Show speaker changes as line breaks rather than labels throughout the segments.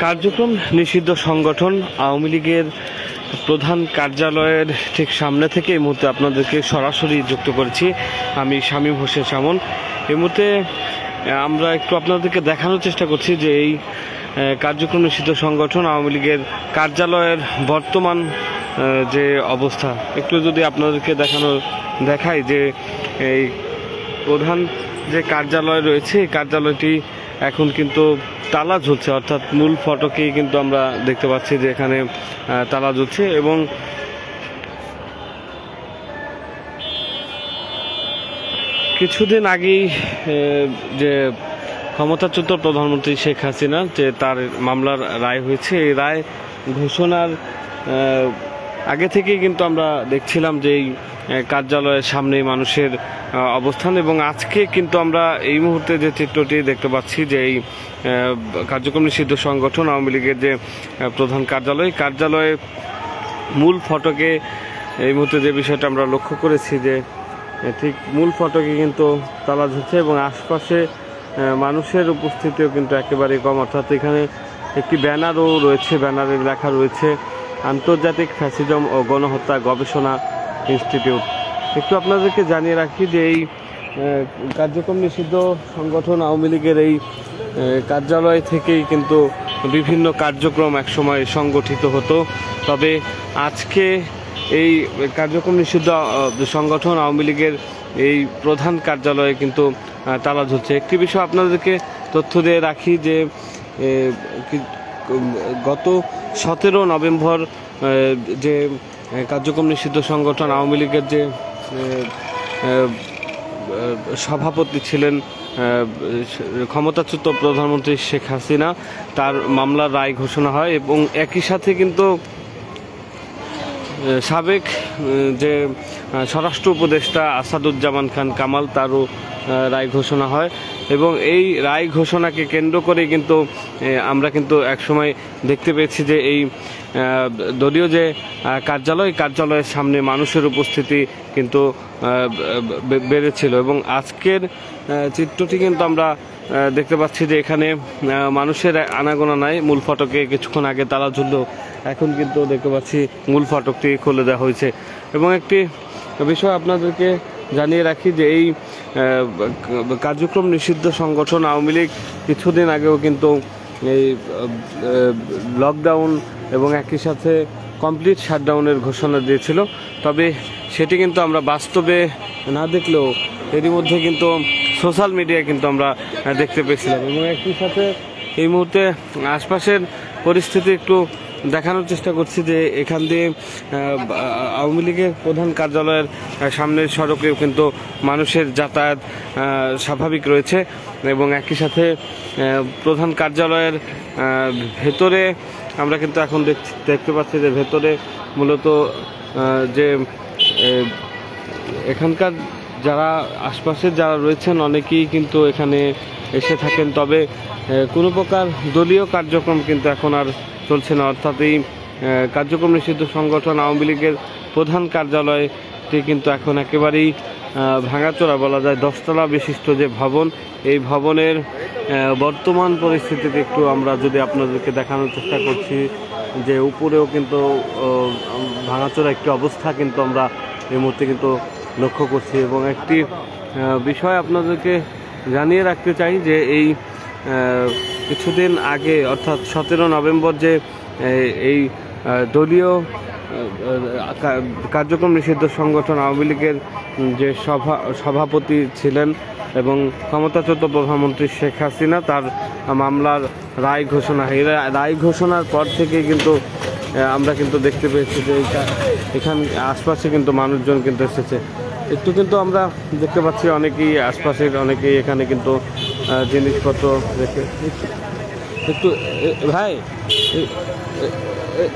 কার্যক্রম নিষিদ্ধ সংগঠন আওয়ামী লীগের প্রধান কার্যালয়ের ঠিক সামনে থেকে এই মুহূর্তে আপনাদেরকে সরাসরি যুক্ত করেছি। আমি শামীম হোসেন শামন। এই মুহূর্তে আমরা একটু আপনাদেরকে দেখানোর চেষ্টা করছি যে এই কার্যক্রম নিষিদ্ধ সংগঠন আওয়ামী লীগের কার্যালয়ের বর্তমান যে অবস্থা একটু যদি আপনাদেরকে দেখাই যে এই প্রধান যে কার্যালয় রয়েছে এই কার্যালয়টি এখন কিন্তু তালা ঝুলছে, অর্থাৎ মূল ফটকেই কিন্তু আমরা দেখতে পাচ্ছি যে এখানে তালা ঝুলছে। এবং কিছুদিন আগেই যে ক্ষমতাচ্যুত প্রধানমন্ত্রী শেখ হাসিনা যে তার মামলার রায় হয়েছে, এই রায় ঘোষণার আগে থেকেই কিন্তু আমরা দেখছিলাম যে এই কার্যালয়ের সামনে মানুষের অবস্থান। এবং আজকে কিন্তু আমরা এই মুহূর্তে যে চিত্রটি দেখতে পাচ্ছি যে এই কার্যক্রম নিষিদ্ধ সংগঠন আওয়ামী লীগের যে প্রধান কার্যালয়ে মূল ফটকে এই মুহূর্তে যে বিষয়টা আমরা লক্ষ্য করেছি যে ঠিক মূল ফটকে কিন্তু তালা ঝুলছে এবং আশপাশে মানুষের উপস্থিতিও কিন্তু একেবারে কম, অর্থাৎ এখানে একটি ব্যানারও রয়েছে, ব্যানারে লেখা রয়েছে আন্তর্জাতিক ফ্যাসিজম ও গণহত্যা গবেষণা ইনস্টিটিউট। একটু আপনাদেরকে জানিয়ে রাখি যে এই কার্যক্রম নিষিদ্ধ সংগঠন আওয়ামী লীগের এই কার্যালয় থেকেই কিন্তু বিভিন্ন কার্যক্রম একসময় সংগঠিত হতো, তবে আজকে এই কার্যক্রম নিষিদ্ধ সংগঠন আওয়ামী লীগের এই প্রধান কার্যালয়ে কিন্তু তালা ঝুলছে। একটি বিষয় আপনাদেরকে তথ্য দিয়ে রাখি যে গত 17 নভেম্বর যে কার্যক্রম নিষিদ্ধ সংগঠন আওয়ামী লীগের যে সভাপতি ছিলেন ক্ষমতাচ্যুত প্রধানমন্ত্রী শেখ হাসিনা, তার মামলার রায় ঘোষণা হয় এবং একই সাথে কিন্তু সাবেক যে স্বরাষ্ট্র উপদেষ্টা আসাদুজ্জামান খান কামাল তারও রায় ঘোষণা হয়। এবং এই রায় ঘোষণাকে কেন্দ্র করে কিন্তু আমরা কিন্তু একসময় দেখতে পেয়েছি যে এই দলীয় যে কার্যালয়ের সামনে মানুষের উপস্থিতি কিন্তু বেড়েছিল। এবং আজকের চিত্রটি কিন্তু আমরা দেখতে পাচ্ছি যে এখানে মানুষের আনাগোনা নাই, মূল ফটকে কিছুক্ষণ আগে তালা ঝুললেও এখন কিন্তু দেখতে পাচ্ছি মূল ফটকটি খুলে দেওয়া হয়েছে। এবং একটি বিষয় আপনাদেরকে জানিয়ে রাখি যে এই কার্যক্রম নিষিদ্ধ সংগঠন আওয়ামী লীগ কিছুদিন আগেও কিন্তু এই লকডাউন এবং একই সাথে কমপ্লিট শাটডাউনের ঘোষণা দিয়েছিল, তবে সেটি কিন্তু আমরা বাস্তবে না দেখলেও এরই মধ্যে কিন্তু সোশ্যাল মিডিয়ায় কিন্তু আমরা দেখতে পেয়েছিলাম। এবং একই সাথে এই মুহূর্তে আশপাশের পরিস্থিতি একটু দেখানোর চেষ্টা করছি যে এখান দিয়ে আওয়ামী লীগের প্রধান কার্যালয়ের সামনের সড়কেও কিন্তু মানুষের যাতায়াত স্বাভাবিক রয়েছে। এবং একই সাথে প্রধান কার্যালয়ের ভেতরে আমরা কিন্তু এখন দেখতে পাচ্ছি যে ভেতরে মূলত যে এখানকার যারা আশপাশের যারা রয়েছেন অনেকেই কিন্তু এখানে এসে থাকেন, তবে কোনো প্রকার দলীয় কার্যক্রম কিন্তু এখন আর চলছে না, অর্থাৎ এই কার্যক্রম নিষিদ্ধ সংগঠন আওয়ামী লীগের প্রধান কার্যালয়টি কিন্তু এখন একেবারেই ভাঙাচোরা বলা যায়। 10 তলা বিশিষ্ট যে ভবন, এই ভবনের বর্তমান পরিস্থিতিতে একটু আমরা যদি আপনাদেরকে দেখানোর চেষ্টা করছি যে উপরেও কিন্তু ভাঙাচোরা একটি অবস্থা কিন্তু আমরা এই মুহূর্তে কিন্তু লক্ষ্য করছি। এবং একটি বিষয় আপনাদেরকে জানিয়ে রাখতে চাই যে এই কিছুদিন আগে অর্থাৎ 17 নভেম্বর যে এই দলীয় কার্যক্রম নিষিদ্ধ সংগঠন আওয়ামী লীগের যে সভাপতি ছিলেন এবং ক্ষমতাচ্যুত প্রধানমন্ত্রী শেখ হাসিনা তার মামলার রায় ঘোষণা, এই রায় ঘোষণার পর থেকে কিন্তু আমরা কিন্তু দেখতে পেয়েছি যে এখানে আশপাশে কিন্তু মানুষজন কিন্তু এসেছে। একটু কিন্তু আমরা দেখতে পাচ্ছি অনেকেই আশপাশের অনেকেই এখানে কিন্তু জিনিসপত্র রেখে একটু ভাই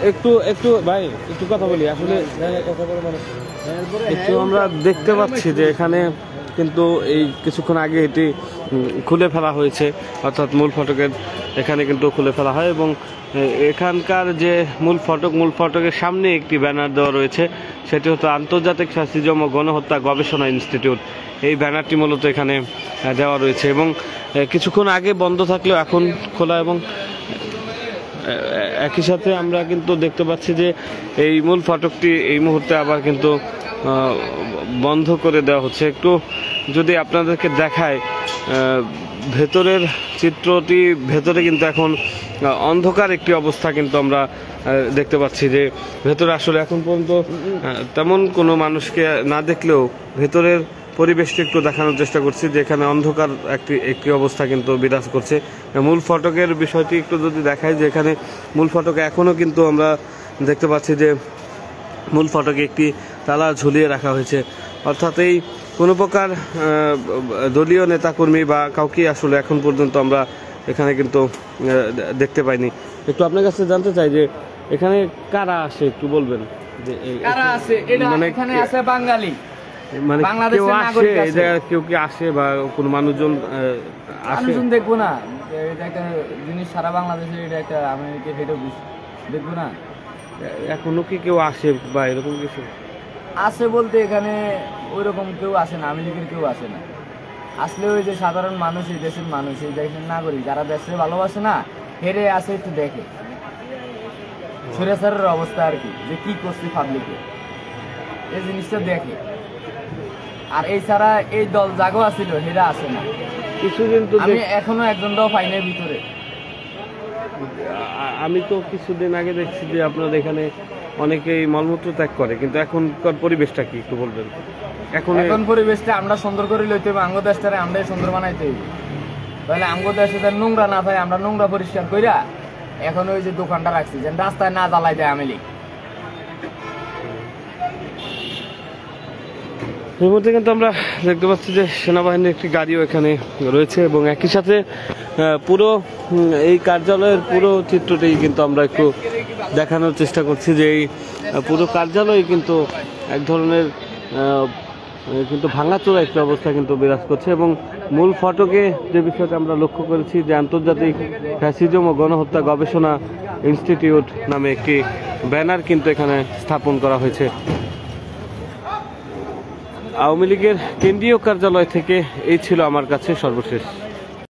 একটু ভাই একটু কথা বলি আসলে একটু আমরা দেখতে পাচ্ছি যে এখানে কিন্তু এই কিছুক্ষণ আগে এটি খুলে ফেলা হয়েছে, অর্থাৎ মূল ফটকের এখানে কিন্তু খুলে ফেলা হয়। এবং এখানকার যে মূল ফটকের সামনে একটি ব্যানার দেওয়া রয়েছে, সেটি হচ্ছে আন্তর্জাতিক ফ্যাসিজম ও গণহত্যা গবেষণা ইনস্টিটিউট। এই ব্যানারটি মূলত এখানে দেওয়া রয়েছে এবং কিছুক্ষণ আগে বন্ধ থাকলেও এখন খোলা। এবং একই সাথে আমরা কিন্তু দেখতে পাচ্ছি যে এই মূল ফটকটি এই মুহূর্তে আবার কিন্তু বন্ধ করে দেওয়া হচ্ছে। একটু যদি আপনাদেরকে দেখায় ভেতরের চিত্রটি, ভেতরে কিন্তু এখন অন্ধকার একটি অবস্থা কিন্তু আমরা দেখতে পাচ্ছি যে ভেতরে আসলে এখন পর্যন্ত তেমন কোনো মানুষকে না দেখলেও ভেতরের পরিবেশটি একটু দেখানোর চেষ্টা করছি যে এখানে অন্ধকার একটি অবস্থা কিন্তু বিরাজ করছে। মূল ফটকের বিষয়টি একটু যদি দেখায় যে এখানে মূল ফটকে এখনও কিন্তু আমরা দেখতে পাচ্ছি যে মূল ফটকে একটি তালা ঝুলিয়ে রাখা হয়েছে, অর্থাৎ এই কোনো প্রকার দলীয় নেতাকর্মী বা কাউকে আসলে এখন পর্যন্ত আমরা এখানে কিন্তু দেখতে পাইনি। একটু আপনার কাছে জানতে চাই যে এখানে কারা আসে, একটু বলবেন যে
কারা আছে? মানে এখানে আছে বাঙালি,
মানে কেউ আসে এই জায়গায়, কেউ কি আসে বা কোনো মানুষজন আসে?
দেখবো না, এটা একটা জিনিস সারা বাংলাদেশে, এটা একটা আমি হেঁটে দেখবো না।
এখনো কি কেউ আসে বা এরকম কিছু
আসে বলতে এখানে ওই রকম কেউ আসে না, আওয়ামী লীগের কেউ আসে না। আসলে ওই যে সাধারণ মানুষ, এই দেশের মানুষ, এই দেশের নাগরিক যারা দেশে ভালোবাসে না, হেরে আসে একটু দেখে স্বৈরাচারের অবস্থা আর কি, যে কি করছে পাবলিকে, এই জিনিসটা দেখে। আর এই ছাড়া এই দল জাগো আছিল, হেরা আসে না।
কিছুদিন তো
আমি এখনো একজনটাও পাই নাই ভিতরে।
আমি তো কিছুদিন আগে দেখছি যে আপনার এখানে অনেকেই মলমূত্র ত্যাগ করে, কিন্তু এখনকার পরিবেশটা কি একটু বলবেন?
এখন পরিবেশটা আমরা সুন্দর করে লইতে হবে, আঙ্গ দেশটারে আমরাই সুন্দর বানাইতে হবে। তাহলে আঙ্গ দেশে নোংরা না থাকে, আমরা নোংরা পরিষ্কার কইরা এখন ওই যে দোকানটা রাখছি যেন রাস্তায় না জ্বালাই দেয় আওয়ামী লীগ।
এর মধ্যে কিন্তু আমরা দেখতে পাচ্ছি যে সেনাবাহিনীর একটি গাড়িও এখানে রয়েছে এবং একই সাথে পুরো এই কার্যালয়ের পুরো চিত্রটি কিন্তু আমরা একটু দেখানোর চেষ্টা করছি যে এই পুরো কার্যালয় কিন্তু এক ধরনের কিন্তু ভাঙাচোরা একটি অবস্থা কিন্তু বিরাজ করছে এবং মূল ফটকে যে বিষয়টা আমরা লক্ষ্য করেছি যে আন্তর্জাতিক ফ্যাসিজম ও গণহত্যা গবেষণা ইনস্টিটিউট নামে একটি ব্যানার কিন্তু এখানে স্থাপন করা হয়েছে। আওয়ামী লীগের কেন্দ্রীয় কার্যালয় থেকে এই ছিল আমার কাছে সর্বশেষ।